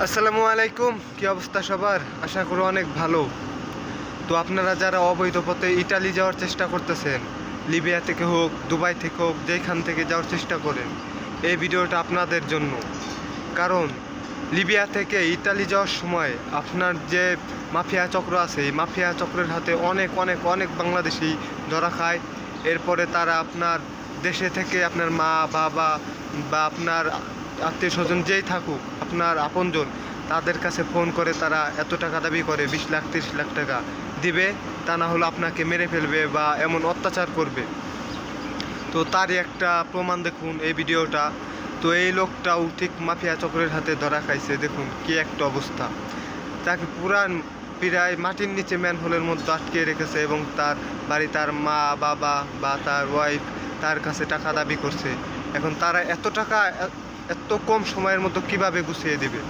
আসসালামু আলাইকুম। কি অবস্থা সবার? আশা করি অনেক ভালো। তো আপনারা যারা অবৈধ পথে ইটালি যাওয়ার চেষ্টা করতেছেন, লিবিয়া থেকে হোক, দুবাই থেকে হোক, যেখান থেকে যাওয়ার চেষ্টা করেন, এই ভিডিওটা আপনাদের জন্য। কারণ লিবিয়া থেকে ইটালি যাওয়ার সময় আপনার যে মাফিয়া চক্র আছে, এই মাফিয়া চক্রের হাতে অনেক অনেক অনেক বাংলাদেশি ধরা খায়। এরপরে তারা আপনার দেশে থেকে আপনার মা বাবা বা আপনার আত্মীয় স্বজন যেই থাকুক, আপনার আপনজন, তাদের কাছে ফোন করে তারা এত টাকা দাবি করে, 20 লাখ 30 লাখ টাকা দিবে, তা না হলে আপনাকে মেরে ফেলবে বা এমন অত্যাচার করবে। তো তারই একটা প্রমাণ দেখুন এই ভিডিওটা। তো এই লোকটাও ঠিক মাফিয়া চক্রের হাতে ধরা খাইছে। দেখুন কি একটা অবস্থা। তাকে পুরান প্রায় মাটির নিচে ম্যানহোলের মধ্যে আটকে রেখেছে এবং তার বাড়ি, তার মা বাবা বা তার ওয়াইফ তার কাছে টাকা দাবি করছে। এখন তারা এত টাকা এত কম সময়ের মধ্যে কিভাবে গুছিয়ে দেবে?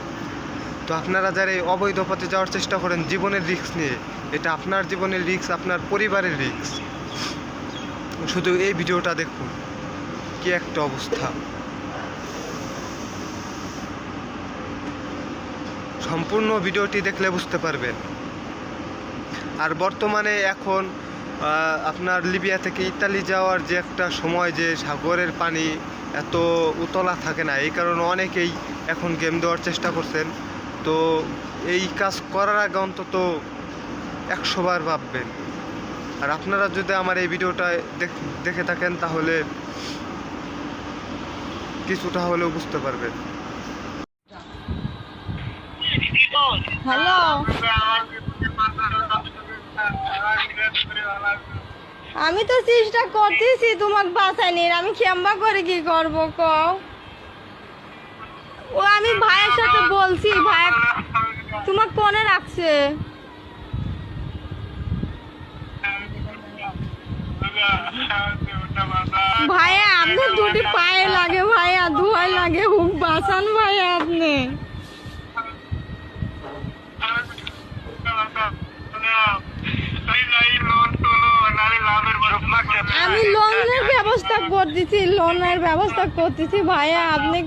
তো আপনারা যারা এই অবৈধ পথে যাওয়ার চেষ্টা করেন জীবনের রিস্ক নিয়ে, এটা আপনার জীবনের রিস্ক, আপনার পরিবারের রিস্ক। শুধু এই ভিডিওটা দেখুন কি একটা অবস্থা। সম্পূর্ণ ভিডিওটি দেখলে বুঝতে পারবেন। আর বর্তমানে এখন আপনার লিবিয়া থেকে ইতালি যাওয়ার যে একটা সময়, যে সাগরের পানি এত উতলা থাকে না, এই কারণে অনেকেই এখন গেম দেওয়ার চেষ্টা করছেন। তো এই কাজ করার আগে অন্তত 100 বার ভাববেন। আর আপনারা যদি আমার এই ভিডিওটা দেখে থাকেন তাহলে কিছুটা হলেও বুঝতে পারবেন। হ্যালো, আমি তো চেষ্টা করতেছি তোমাকে বাঁচানির। আমি কেমবা করে কি করবো কও? ও আমি ভাইয়ের সাথে বলছি, ভাই তোমাকে ফোনে রাখছে। ভাইয়া আপনি দুটি পায়ে লাগে, ভাইয়া ধোয়াই লাগে, হুক বাঁচান ভাইয়া আপনি। আমি লোনের ব্যবস্থা করতেছি ভাইয়া। আপনি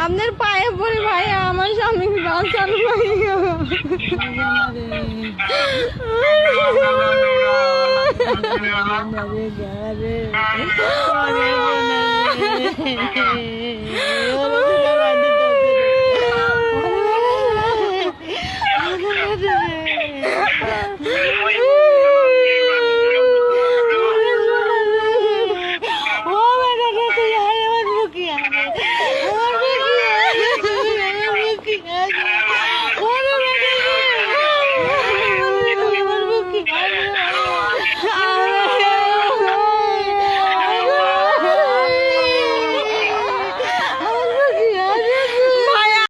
আপনার পায়ে পড়ে ভাইয়া, আমার স্বামী বাঁচান ভাইয়া।